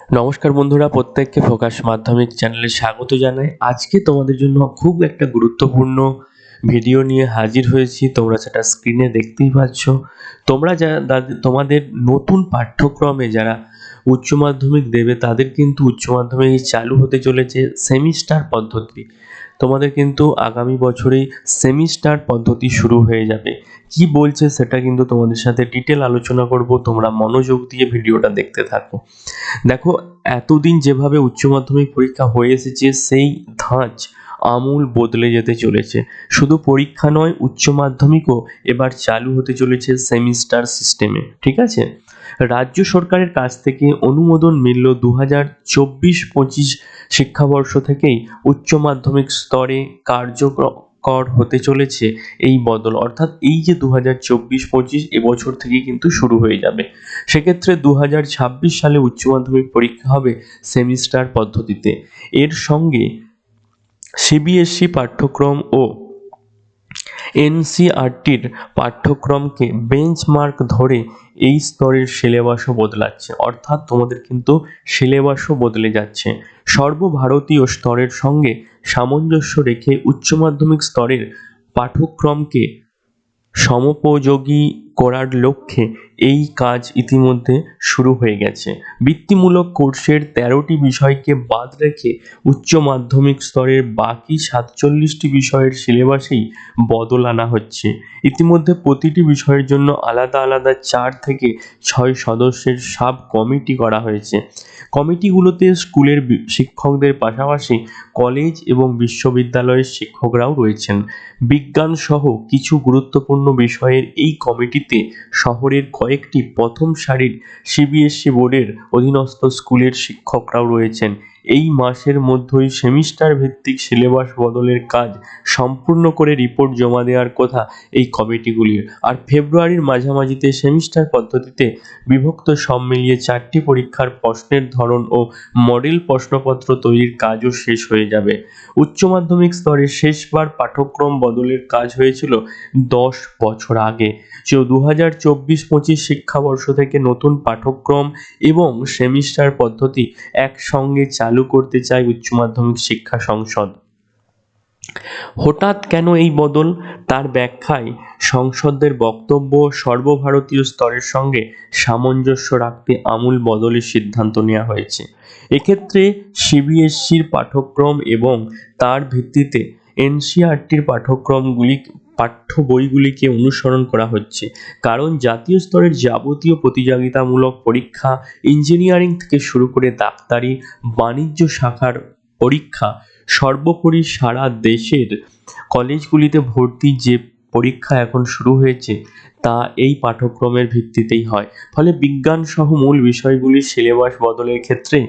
নমস্কার বন্ধুরা, প্রত্যেককে ফোকাস মাধ্যমিক চ্যানেলে স্বাগত জানাই। আজকে তোমাদের জন্য খুব একটা গুরুত্বপূর্ণ ভিডিও নিয়ে হাজির হয়েছি। তোমরা সেটা স্ক্রিনে দেখতেই পাচ্ছ। তোমরা তোমাদের নতুন পাঠ্যক্রমে যারা উচ্চ মাধ্যমিক দেবে তাদের কিন্তু উচ্চ মাধ্যমিক চালু হতে চলেছে সেমিস্টার পদ্ধতি। তোমাদের কিন্তু আগামী বছরেই সেমিস্টার পদ্ধতি শুরু হয়ে যাবে। কি বলছে সেটা কিন্তু তোমাদের সাথে ডিটেল আলোচনা করব। তোমরা মনোযোগ দিয়ে ভিডিওটা দেখতে থাকো। দেখো, এতদিন যেভাবে উচ্চ মাধ্যমিক পরীক্ষা হয়ে এসেছে সেই ধাঁচ আমূল বদলে যেতে চলেছে। শুধু পরীক্ষা নয়, উচ্চ মাধ্যমিকও এবার চালু হতে চলেছে সেমিস্টার সিস্টেমে। ঠিক আছে, রাজ্য সরকারের কাছ থেকে অনুমোদন মিলল 2024-25 শিক্ষাবর্ষ থেকেই উচ্চ মাধ্যমিক স্তরে কার্যকর হতে চলেছে এই বদল। অর্থাৎ এই যে 2024-25 এবছর থেকে কিন্তু শুরু হয়ে যাবে। সেক্ষেত্রে 2026 সালে উচ্চ মাধ্যমিক পরীক্ষা হবে সেমিস্টার পদ্ধতিতে। এর সঙ্গে সিবিএসই পাঠ্যক্রম ও এনসিইআরটির পাঠ্যক্রমকে বেঞ্চমার্ক ধরে এই স্তরের সিলেবাসও বদলাচ্ছে। অর্থাৎ তোমাদের কিন্তু সিলেবাসও বদলে যাচ্ছে। সর্বভারতীয় স্তরের সঙ্গে সামঞ্জস্য রেখে উচ্চ মাধ্যমিক স্তরের পাঠ্যক্রমকে সমপযোগী করার লক্ষ্যে এই কাজ ইতিমধ্যে শুরু হয়ে গেছে। বৃত্তিমূলক কোর্সের 13টি বিষয়কে বাদ রেখে উচ্চ মাধ্যমিক স্তরের বাকি 47টি বিষয়ের সিলেবাসেই বদল আনা হচ্ছে। ইতিমধ্যে প্রতিটি বিষয়ের জন্য আলাদা আলাদা 4 থেকে 6 সদস্যের সাব কমিটি করা হয়েছে। কমিটিগুলোতে স্কুলের শিক্ষকদের পাশাপাশি কলেজ এবং বিশ্ববিদ্যালয়ের শিক্ষকরাও রয়েছেন। বিজ্ঞান সহ কিছু গুরুত্বপূর্ণ বিষয়ের এই কমিটিতে শহরের কয়েকটি প্রথম সারির সিবিএসই বোর্ডের অধীনস্থ স্কুলের শিক্ষকরাও রয়েছেন। এই মাসের মধ্যেই সেমিস্টার ভিত্তিক সিলেবাস বদলের কাজ সম্পূর্ণ করে রিপোর্ট জমা দেওয়ার কথা এই কমিটিগুলির। আর ফেব্রুয়ারির মাঝামাঝিতে সেমিস্টার পদ্ধতিতে বিভক্ত সব মিলিয়ে 4টি পরীক্ষার প্রশ্নের ধরন ও মডেল প্রশ্নপত্র তৈরির কাজও শেষ হয়ে যাবে। উচ্চ মাধ্যমিক স্তরে শেষবার পাঠ্যক্রম বদলের কাজ হয়েছিল 10 বছর আগে। 2024-25 শিক্ষাবর্ষ থেকে নতুন পাঠ্যক্রম এবং সেমিস্টার পদ্ধতি একসঙ্গে চালু করতে চায় উচ্চ মাধ্যমিক শিক্ষা সংসদ। হঠাৎ কেন এই বদল, তার ব্যাখ্যায় সংসদের বক্তব্য, সর্বভারতীয় স্তরের সঙ্গে সামঞ্জস্য রাখতে আমূল বদলের সিদ্ধান্ত নেওয়া হয়েছে। এক্ষেত্রে সিবিএসইর পাঠ্যক্রম এবং তার ভিত্তিতে এনসিইআরটির পাঠ্য বইগুলিকে অনুসরণ করা হচ্ছে। কারণ জাতীয় স্তরের যাবতীয় প্রতিযোগিতামূলক পরীক্ষা, ইঞ্জিনিয়ারিং থেকে শুরু করে ডাক্তারি, বাণিজ্য শাখার পরীক্ষা, সর্বোপরি সারা দেশের কলেজগুলিতে ভর্তি যে পরীক্ষা এখন শুরু হয়েছে তা এই পাঠ্যক্রমের ভিত্তিতেই হয়। ফলে বিজ্ঞান সহ মূল বিষয়গুলির সিলেবাস বদলের ক্ষেত্রে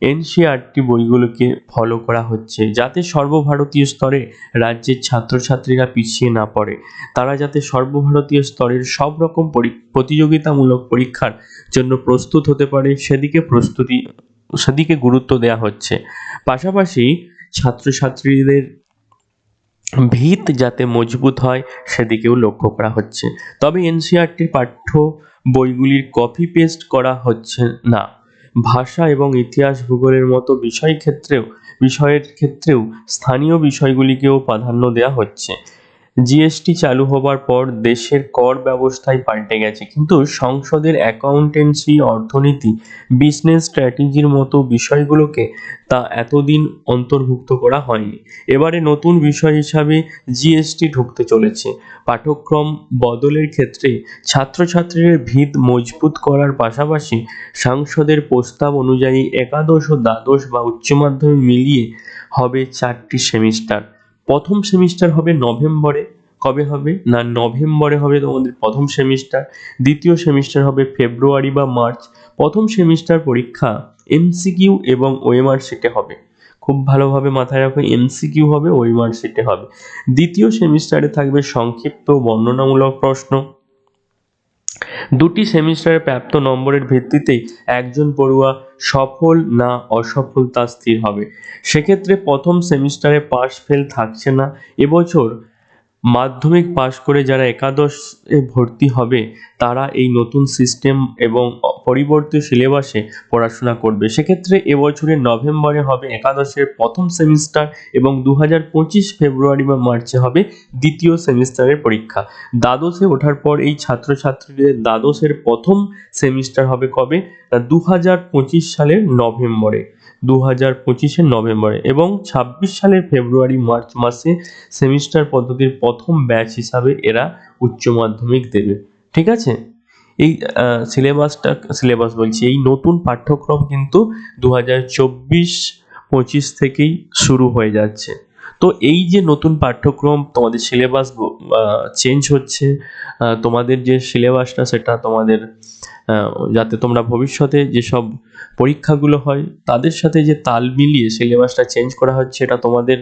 এনসিইআরটি বইগুলোকে ফলো করা হচ্ছে, যাতে সর্বভারতীয় স্তরে রাজ্যের ছাত্রছাত্রীরা পিছিয়ে না পড়ে। তারা যাতে সর্বভারতীয় স্তরের সব রকম প্রতিযোগিতামূলক পরীক্ষার জন্য প্রস্তুত হতে পারে সেদিকে গুরুত্ব দেওয়া হচ্ছে। পাশাপাশি ছাত্রছাত্রীদের ভিত যাতে মজবুত হয় সেদিকেও লক্ষ্য করা হচ্ছে। তবে এনসিইআরটির পাঠ্য বইগুলির কপি পেস্ট করা হচ্ছে না। ভাষা এবং ইতিহাস ভূগোলের মতো বিষয়ের ক্ষেত্রেও স্থানীয় বিষয়গুলিকেও প্রাধান্য দেওয়া হচ্ছে। জিএসটি চালু হবার পর দেশের কর ব্যবস্থাই পাল্টে গেছে, কিন্তু সংসদের অ্যাকাউন্টেন্সি, অর্থনীতি, বিজনেস স্ট্র্যাটেজির মতো বিষয়গুলোকে তা এতদিন অন্তর্ভুক্ত করা হয়নি। এবারে নতুন বিষয় হিসাবে জিএসটি ঢুকতে চলেছে। পাঠ্যক্রম বদলের ক্ষেত্রে ছাত্রছাত্রীদের ভিত মজবুত করার পাশাপাশি সংসদের প্রস্তাব অনুযায়ী একাদশ ও দ্বাদশ বা উচ্চ মাধ্যমিক মিলিয়ে হবে 4টি সেমিস্টার। প্রথম সেমিস্টার হবে নভেম্বরে। কবে হবে না, নভেম্বরে হবে তোমাদের প্রথম সেমিস্টার। দ্বিতীয় সেমিস্টার হবে ফেব্রুয়ারি বা মার্চ। প্রথম সেমিস্টার পরীক্ষা এমসিকিউ এবং ওএমআর শিটে হবে। খুব ভালোভাবে মাথায় রাখো, এমসিকিউ হবে, ওএমআর শিটে হবে। দ্বিতীয় সেমিস্টারে থাকবে সংক্ষিপ্ত বর্ণনামূলক প্রশ্ন। দুটি সেমিস্টারে প্রাপ্ত নম্বরের ভিত্তিতেই একজন পড়ুয়া সফল না অসফল তা স্থির হবে। সেক্ষেত্রে প্রথম সেমিস্টারে পাস ফেল থাকছে না। এবছর মাধ্যমিক পাশ করে যারা একাদশে ভর্তি হবে তারা এই নতুন সিস্টেম এবং পরিবর্তিত সিলেবাসে পড়াশোনা করবে। সেক্ষেত্রে এবছরের নভেম্বরে হবে একাদশের প্রথম সেমিস্টার এবং 2025 ফেব্রুয়ারি বা মার্চে হবে দ্বিতীয় সেমিস্টারের পরীক্ষা। দ্বাদশে ওঠার পর এই ছাত্রছাত্রীদের দ্বাদশের প্রথম সেমিস্টার হবে কবে? না 2025 সালের নভেম্বরে, 2025-এর নভেম্বরে, এবং 26 সালের ফেব্রুয়ারি মার্চ মাসে সেমিস্টার পদ্ধতির প্রথম ব্যাচ হিসাবে এরা উচ্চ মাধ্যমিক দেবে। ঠিক আছে? এই সিলেবাস বলছি, এই নতুন পাঠ্যক্রম কিন্তু 2024-25 থেকেই শুরু হয়ে যাচ্ছে। তো এই যে নতুন পাঠ্যক্রম, তোমাদের সিলেবাস চেঞ্জ হচ্ছে, তোমাদের যে সিলেবাসটা সেটা তোমাদের যাতে তোমরা ভবিষ্যতে যেসব পরীক্ষাগুলো হয় তাদের সাথে যে তাল মিলিয়ে সিলেবাসটা চেঞ্জ করা হচ্ছে, এটা তোমাদের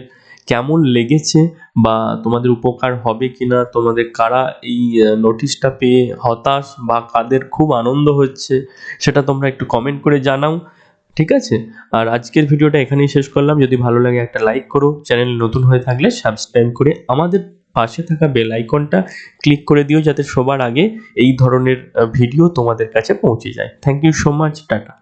কেমন লেগেছে বা তোমাদের উপকার হবে কিনা, তোমাদের কারা এই নোটিশটা পেয়ে হতাশ বা কাদের খুব আনন্দ হচ্ছে, সেটা তোমরা একটু কমেন্ট করে জানাও। ঠিক আছে? আর আজকের ভিডিওটা এখানেই শেষ করলাম। যদি ভালো লাগে একটা লাইক করো, চ্যানেল নতুন হয়ে থাকলে সাবস্ক্রাইব করে আমাদের পাশে থাকা বেল আইকনটা ক্লিক করে দিও, যাতে সবার আগে এই ধরনের ভিডিও তোমাদের কাছে পৌঁছে যায়। Thank you so much, tata.